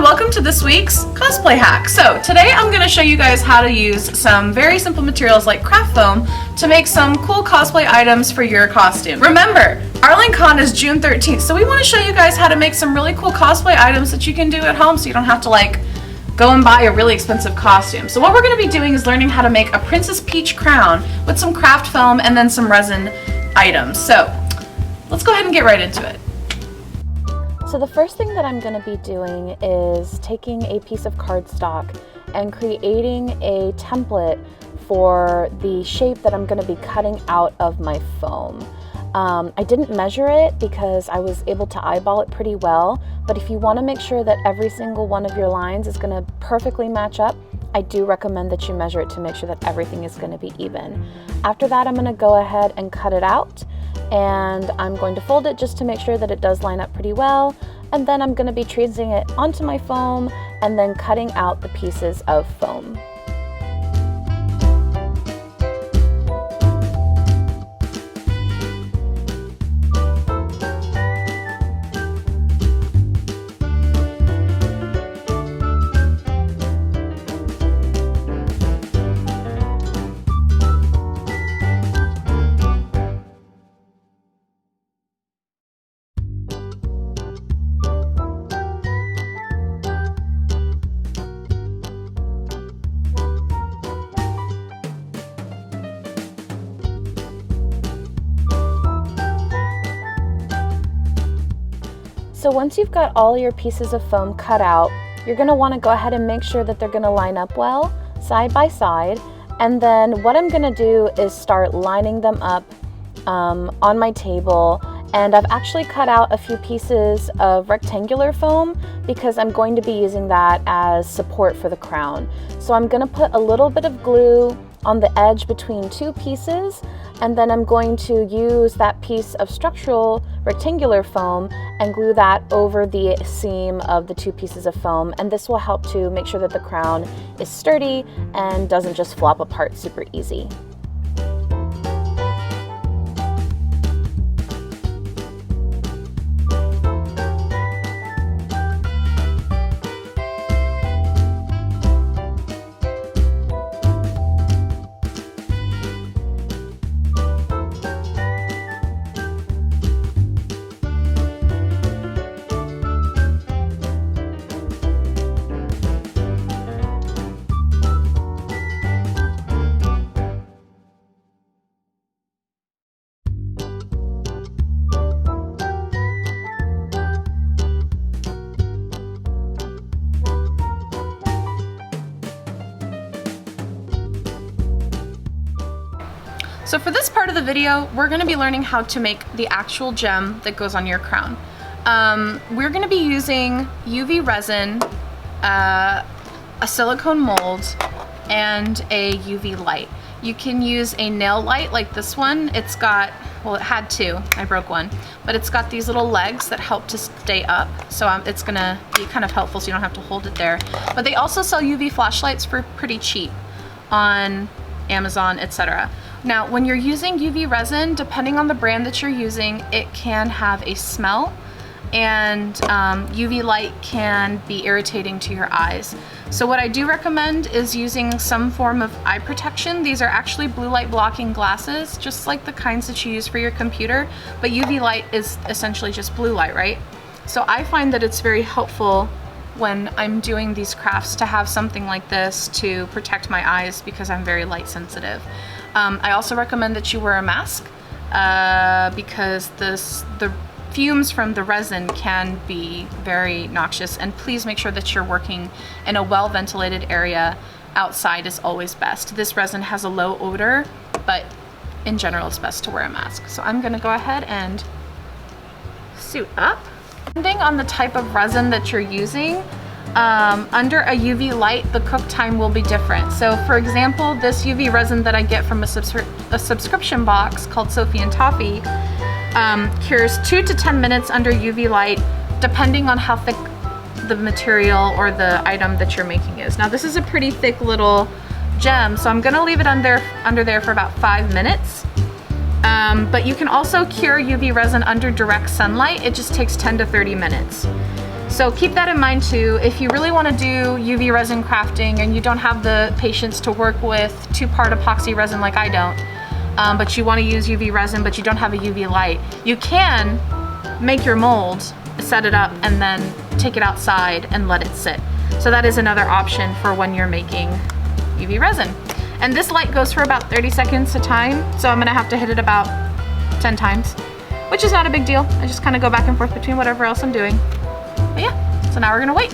welcome to this week's cosplay hack. So today I'm going to show you guys how to use some very simple materials like craft foam to make some cool cosplay items for your costume. Remember, Arlingcon is June 13th, so we want to show you guys how to make some really cool cosplay items that you can do at home so you don't have to like go and buy a really expensive costume. So what we're going to be doing is learning how to make a Princess Peach crown with some craft foam and then some resin items. So let's go ahead and get right into it. So the first thing that I'm going to be doing is taking a piece of cardstock and creating a template for the shape that I'm going to be cutting out of my foam. I didn't measure it because I was able to eyeball it pretty well, but if you want to make sure that every single one of your lines is going to perfectly match up, I do recommend that you measure it to make sure that everything is going to be even. After that, I'm going to go ahead and cut it out, and I'm going to fold it just to make sure that it does line up pretty well, and then I'm going to be tracing it onto my foam and then cutting out the pieces of foam. So once you've got all your pieces of foam cut out, you're going to want to go ahead and make sure that they're going to line up well, side by side. And then what I'm going to do is start lining them up on my table. And I've actually cut out a few pieces of rectangular foam because I'm going to be using that as support for the crown. So I'm going to put a little bit of glue on the edge between two pieces, and then I'm going to use that piece of structural rectangular foam and glue that over the seam of the two pieces of foam, and this will help to make sure that the crown is sturdy and doesn't just flop apart super easy. So for this part of the video, we're going to be learning how to make the actual gem that goes on your crown. We're going to be using UV resin, a silicone mold, and a UV light. You can use a nail light like this one. It's got, well, it had two, I broke one, but it's got these little legs that help to stay up. So it's going to be kind of helpful so you don't have to hold it there. But they also sell UV flashlights for pretty cheap on Amazon, etc. Now, when you're using UV resin, depending on the brand that you're using, it can have a smell, and UV light can be irritating to your eyes. So what I do recommend is using some form of eye protection. These are actually blue light blocking glasses, just like the kinds that you use for your computer, but UV light is essentially just blue light, right? So I find that it's very helpful when I'm doing these crafts to have something like this to protect my eyes because I'm very light sensitive. I also recommend that you wear a mask because the fumes from the resin can be very noxious, and please make sure that you're working in a well ventilated area. Outside is always best. This resin has a low odor, but in general it's best to wear a mask. So I'm gonna go ahead and suit up. Depending on the type of resin that you're using, under a UV light, the cook time will be different. So for example, this UV resin that I get from a subscription box called Sophie and Toffee cures 2 to 10 minutes under UV light, depending on how thick the material or the item that you're making is. Now this is a pretty thick little gem, so I'm gonna leave it under there for about 5 minutes. But you can also cure UV resin under direct sunlight. It just takes 10 to 30 minutes. So keep that in mind too. If you really want to do UV resin crafting and you don't have the patience to work with 2-part epoxy resin like I don't, but you want to use UV resin but you don't have a UV light, you can make your mold, set it up, and then take it outside and let it sit. So that is another option for when you're making UV resin. And this light goes for about 30 seconds a time, so I'm gonna have to hit it about 10 times, which is not a big deal. I just kind of go back and forth between whatever else I'm doing. But yeah, so now we're gonna wait.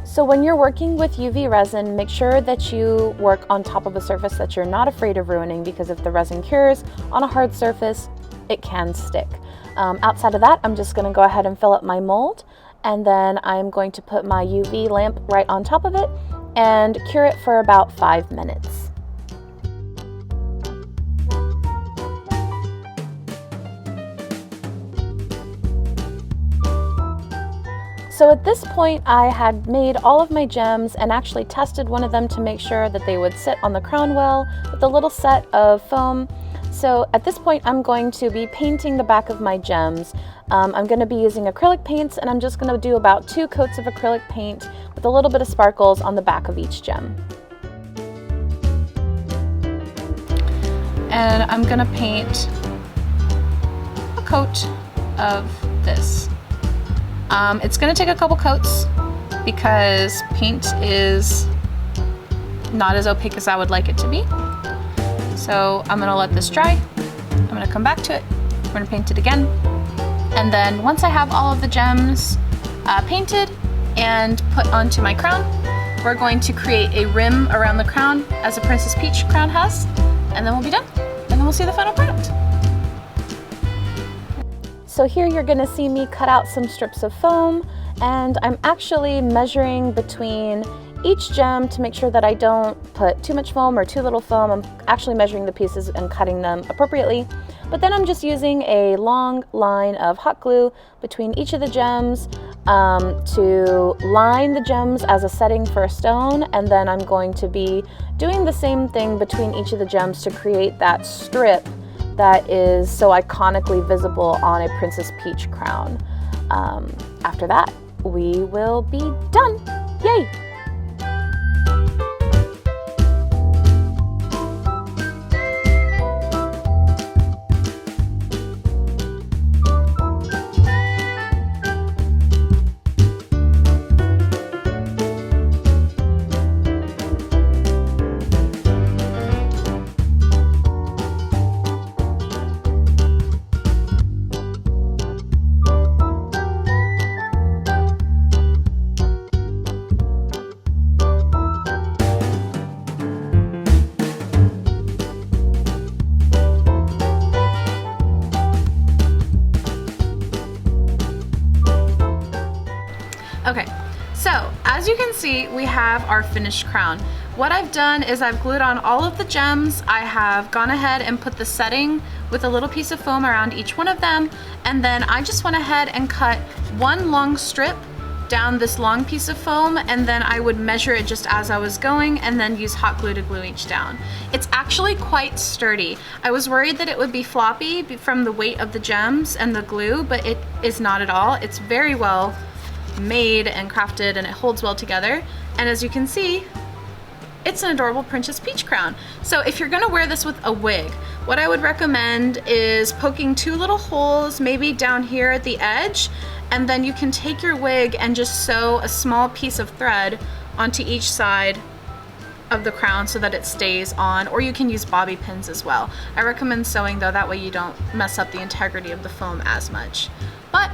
So when you're working with UV resin, make sure that you work on top of a surface that you're not afraid of ruining, because if the resin cures on a hard surface, it can stick. Outside of that, I'm just gonna go ahead and fill up my mold, and then I'm going to put my UV lamp right on top of it and cure it for about 5 minutes. So at this point, I had made all of my gems and actually tested one of them to make sure that they would sit on the crown well with a little set of foam. So at this point, I'm going to be painting the back of my gems. I'm going to be using acrylic paints, and I'm just going to do about 2 coats of acrylic paint with a little bit of sparkles on the back of each gem. And I'm going to paint a coat of this. It's going to take a couple coats because paint is not as opaque as I would like it to be. So I'm gonna let this dry. I'm gonna come back to it. We're gonna paint it again. And then once I have all of the gems painted and put onto my crown, we're going to create a rim around the crown as a Princess Peach crown has, and then we'll be done. And then we'll see the final product. So here you're gonna see me cut out some strips of foam, and I'm actually measuring between each gem to make sure that I don't put too much foam or too little foam. I'm actually measuring the pieces and cutting them appropriately. But then I'm just using a long line of hot glue between each of the gems to line the gems as a setting for a stone, and then I'm going to be doing the same thing between each of the gems to create that strip that is so iconically visible on a Princess Peach crown. After that, we will be done. Yay! Okay, so as you can see, we have our finished crown. What I've done is I've glued on all of the gems. I have gone ahead and put the setting with a little piece of foam around each one of them, and then I just went ahead and cut one long strip down this long piece of foam, and then I would measure it just as I was going and then use hot glue to glue each down. It's actually quite sturdy. I was worried that it would be floppy from the weight of the gems and the glue, but it is not at all. It's very well made and crafted, and it holds well together. And as you can see, it's an adorable Princess Peach crown. So if you're gonna wear this with a wig, what I would recommend is poking 2 little holes, maybe down here at the edge, and then you can take your wig and just sew a small piece of thread onto each side of the crown so that it stays on, or you can use bobby pins as well. I recommend sewing though, that way you don't mess up the integrity of the foam as much. But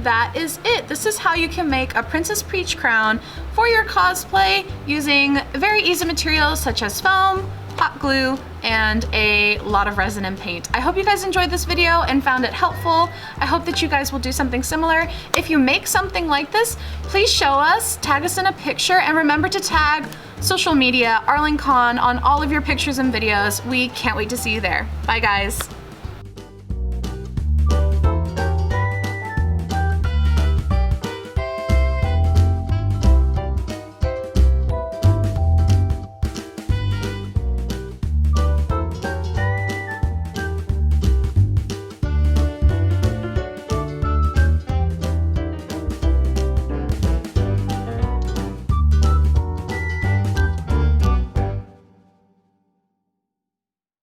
that is it. This is how you can make a Princess Peach crown for your cosplay using very easy materials such as foam, hot glue, and a lot of resin and paint. I hope you guys enjoyed this video and found it helpful. I hope that you guys will do something similar. If you make something like this, please show us, tag us in a picture, and remember to tag social media, Arlingcon, on all of your pictures and videos. We can't wait to see you there. Bye guys.